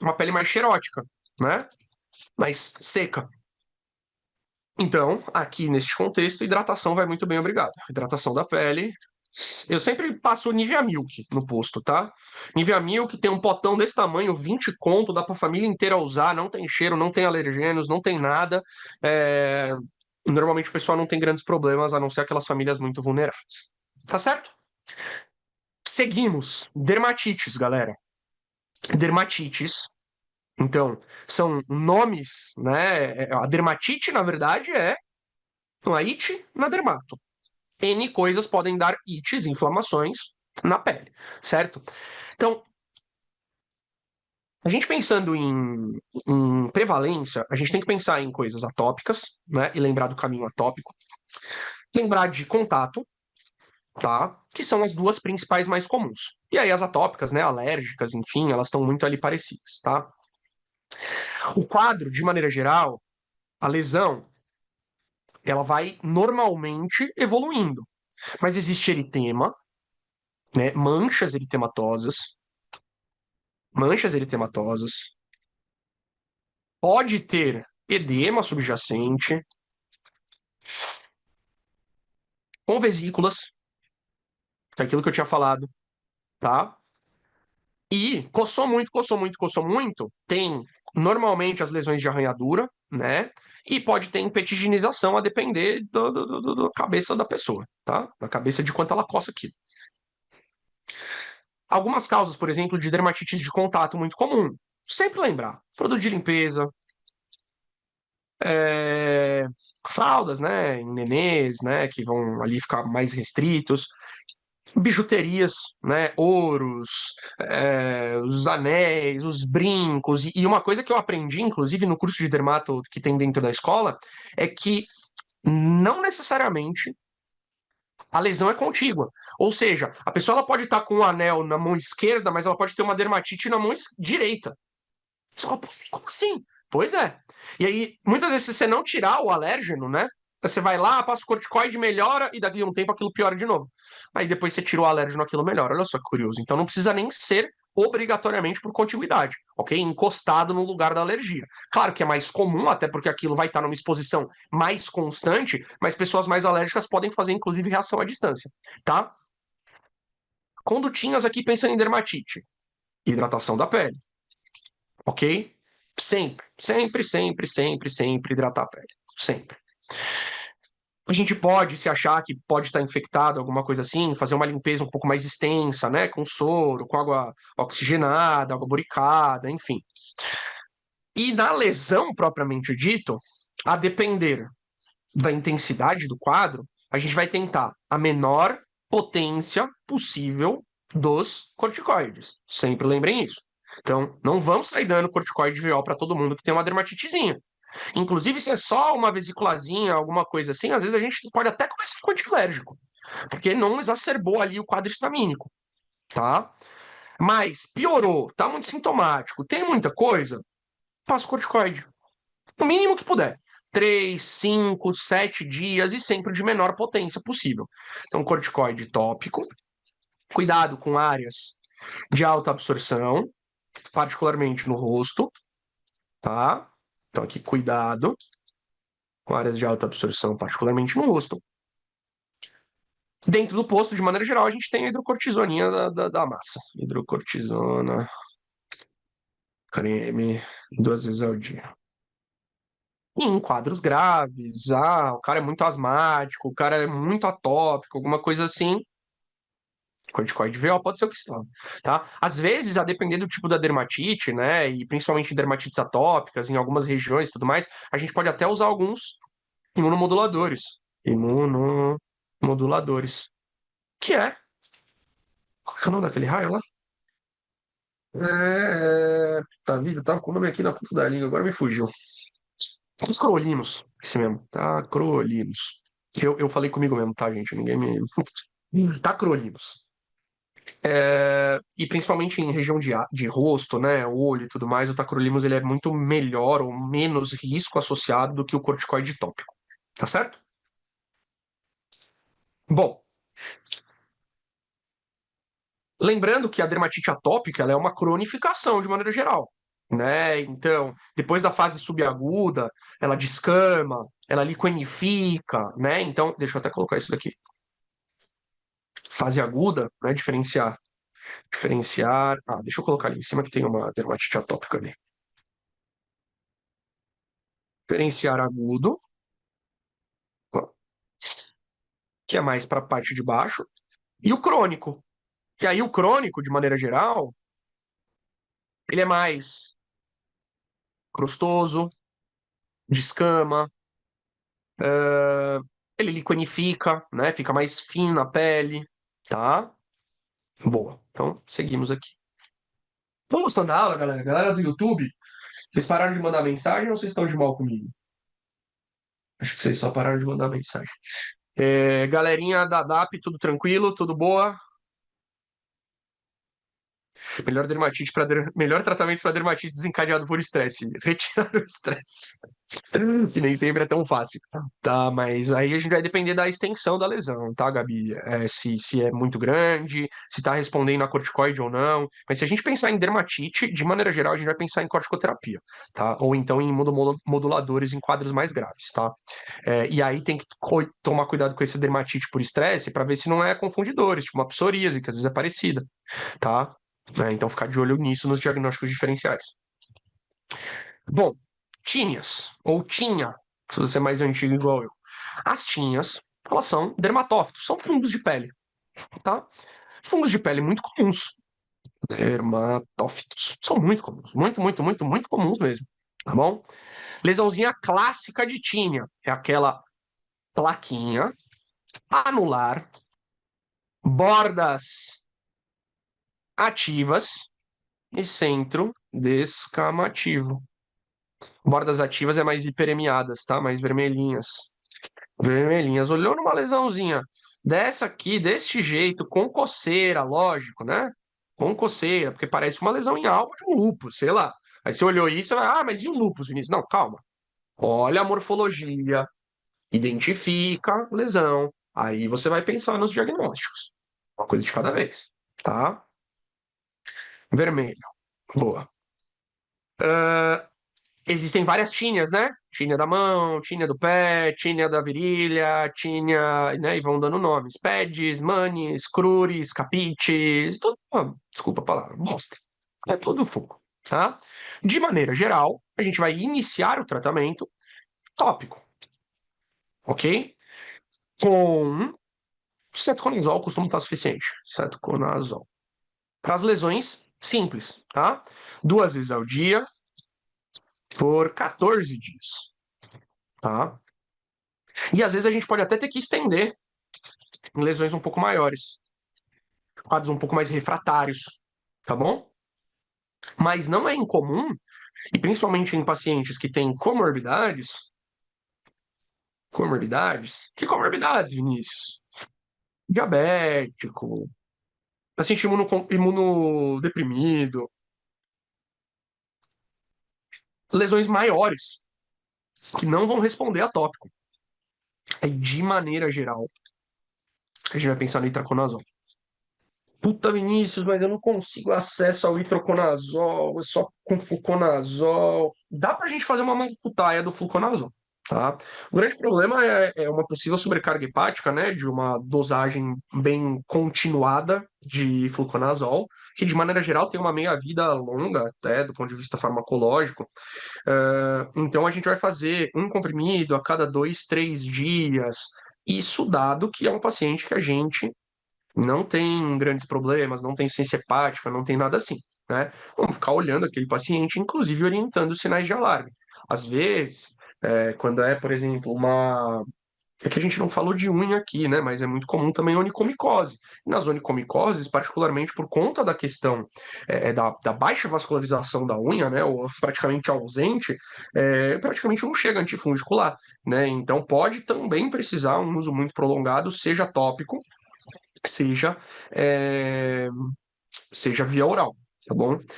uma pele mais xerótica, né? Mais seca. Então, aqui neste contexto, hidratação vai muito bem, obrigado. Hidratação da pele. Eu sempre passo Nivea Milk no posto, tá? Nivea Milk tem um potão desse tamanho, 20 conto, dá pra família inteira usar, não tem cheiro, não tem alergênios, não tem nada. Normalmente o pessoal não tem grandes problemas, a não ser aquelas famílias muito vulneráveis. Tá certo? Seguimos. Dermatites, galera. Dermatites. Então, são nomes, né? A dermatite, na verdade, é uma it na dermato. N coisas podem dar ites, inflamações, na pele, certo? Então, a gente pensando em prevalência, a gente tem que pensar em coisas atópicas, né? E lembrar do caminho atópico. Lembrar de contato, tá? Que são as duas principais mais comuns. E aí as atópicas, né? Alérgicas, enfim, elas estão muito ali parecidas, tá? O quadro, de maneira geral, a lesão, ela vai normalmente evoluindo. Mas existe eritema, né? Manchas eritematosas, pode ter edema subjacente, com vesículas, que é aquilo que eu tinha falado, tá? E coçou muito, tem normalmente as lesões de arranhadura, né? E pode ter impetigenização a depender da cabeça da pessoa, tá? Da cabeça de quanto ela coça aquilo. Algumas causas, por exemplo, de dermatites de contato muito comum. Sempre lembrar, produto de limpeza, é, fraldas, né, em nenês, né, que vão ali ficar mais restritos, bijuterias, né, ouros, os anéis, os brincos, e uma coisa que eu aprendi, inclusive no curso de dermato que tem dentro da escola, é que não necessariamente a lesão é contígua. Ou seja, a pessoa ela pode estar com um anel na mão esquerda, mas ela pode ter uma dermatite na mão direita. Você fala, como assim? Pois é. E aí, muitas vezes, se você não tirar o alérgeno, né? Você vai lá, passa o corticoide, melhora, e daqui a um tempo aquilo piora de novo. Aí depois você tira o alérgeno, aquilo melhora. Olha só que curioso. Então não precisa nem ser obrigatoriamente por contiguidade, ok? Encostado no lugar da alergia. Claro que é mais comum, até porque aquilo vai estar numa exposição mais constante, mas pessoas mais alérgicas podem fazer, inclusive, reação à distância, tá? Condutinhas aqui pensando em dermatite. Hidratação da pele, ok? Sempre hidratar a pele. Sempre. A gente pode se achar que pode estar infectado, alguma coisa assim, fazer uma limpeza um pouco mais extensa, né? Com soro, com água oxigenada, água boricada, enfim. E na lesão propriamente dito, a depender da intensidade do quadro, a gente vai tentar a menor potência possível dos corticoides. Sempre lembrem isso. Então, não vamos sair dando corticoide viral para todo mundo que tem uma dermatitezinha. Inclusive, se é só uma vesiculazinha, alguma coisa assim, às vezes a gente pode até começar com antialérgico, porque não exacerbou ali o quadro histamínico, tá? Mas piorou, tá muito sintomático, tem muita coisa, passa o corticoide. O mínimo que puder. 3, 5, 7 dias e sempre de menor potência possível. Então, corticoide tópico. Cuidado com áreas de alta absorção, particularmente no rosto, tá? Então, aqui, cuidado com áreas de alta absorção, particularmente no rosto. Dentro do posto, de maneira geral, a gente tem a hidrocortisoninha da massa. Hidrocortisona, creme, 2 vezes ao dia. E em quadros graves, o cara é muito asmático, o cara é muito atópico, alguma coisa assim, corticoide VO pode ser o que está, tá? Às vezes, a depender do tipo da dermatite, né, e principalmente dermatites atópicas, em algumas regiões e tudo mais, a gente pode até usar alguns imunomoduladores. Imunomoduladores. Que é? Qual que é o nome daquele raio lá? Tá vida, tava com o nome aqui na ponta da língua, agora me fugiu. Os Crolinos, esse mesmo, tá? Crolinos. Eu falei comigo mesmo, tá, gente? Ninguém me. Tá, Crolinos. E principalmente em região de rosto, né, olho e tudo mais, o tacrolimus ele é muito melhor ou menos risco associado do que o corticoide tópico, tá certo? Bom, lembrando que a dermatite atópica ela é uma cronificação de maneira geral. né? Então, depois da fase subaguda, ela descama, ela liquenifica, né? Então, deixa eu até colocar isso daqui. Fase aguda, né? Diferenciar. Diferenciar. Ah, deixa eu colocar ali em cima que tem uma dermatite atópica ali. Diferenciar agudo, que é mais para a parte de baixo, e o crônico. E aí, o crônico, de maneira geral, ele é mais crostoso, descama, ele liquenifica, né? Fica mais fina a pele, tá? Boa. Então, seguimos aqui. Estão gostando da aula, galera? Galera do YouTube, vocês pararam de mandar mensagem ou vocês estão de mal comigo? Acho que vocês só pararam de mandar mensagem. Galerinha da DAP, tudo tranquilo? Tudo boa? Melhor tratamento para dermatite desencadeado por estresse. Retirar o estresse. Que nem sempre é tão fácil. Tá, mas aí a gente vai depender da extensão da lesão, tá, Gabi? Se é muito grande, se tá respondendo a corticoide ou não. Mas se a gente pensar em dermatite, de maneira geral, a gente vai pensar em corticoterapia, tá? Ou então em imunomoduladores em quadros mais graves, tá? E aí tem que tomar cuidado com esse dermatite por estresse para ver se não é confundidores, tipo uma psoríase, que às vezes é parecida, tá? Então ficar de olho nisso nos diagnósticos diferenciais. Bom, tíneas, ou tinha, se você é mais antigo igual eu. As tinhas, elas são dermatófitos, são fungos de pele, tá? Fungos de pele muito comuns. Dermatófitos. São muito comuns. Muito, muito, muito, muito comuns mesmo. Tá bom? Lesãozinha clássica de tínia. É aquela plaquinha anular, bordas ativas e centro descamativo. Bordas ativas é mais hiperemiadas, tá? Mais vermelhinhas. Vermelhinhas. Olhou numa lesãozinha dessa aqui, desse jeito, com coceira, lógico, né? Com coceira, porque parece uma lesão em alvo de um lúpus, sei lá. Aí você olhou isso e vai, mas e o lúpus, Vinícius? Não, calma. Olha a morfologia, identifica a lesão. Aí você vai pensar nos diagnósticos. Uma coisa de cada vez, tá? Vermelho. Boa. Existem várias tíneas, né? Tínia da mão, tínia do pé, tínia da virilha, tínia, né? E vão dando nomes. Peds, manis, cruris, capites, tudo, desculpa a palavra, bosta. É tudo fungo, tá? De maneira geral, a gente vai iniciar o tratamento tópico, ok? Com cetoconazol costuma estar suficiente. Cetoconazol. Para as lesões simples, tá? 2 vezes ao dia por 14 dias, tá? E às vezes a gente pode até ter que estender em lesões um pouco maiores, quadros um pouco mais refratários, tá bom? Mas não é incomum, e principalmente em pacientes que têm comorbidades, que comorbidades, Vinícius? Diabético, paciente imunodeprimido, lesões maiores, que não vão responder a tópico. Aí, de maneira geral, a gente vai pensar no itraconazol. Puta, Vinícius, mas eu não consigo acesso ao itraconazol, só com fluconazol. Dá pra gente fazer uma maracutaia do fluconazol, tá? O grande problema é uma possível sobrecarga hepática, né, de uma dosagem bem continuada de fluconazol, que de maneira geral tem uma meia-vida longa, até do ponto de vista farmacológico. Então a gente vai fazer um comprimido a cada 2, 3 dias, isso dado que é um paciente que a gente não tem grandes problemas, não tem ciência hepática, não tem nada assim, né? Vamos ficar olhando aquele paciente, inclusive orientando os sinais de alarme. Às vezes, quando é, por exemplo, uma. É que a gente não falou de unha aqui, né? Mas é muito comum também a onicomicose. E nas onicomicoses, particularmente por conta da questão da baixa vascularização da unha, né? Ou praticamente ausente, praticamente não chega antifúngico lá, né? Então pode também precisar um uso muito prolongado, seja tópico, seja, é, seja via oral, tá bom?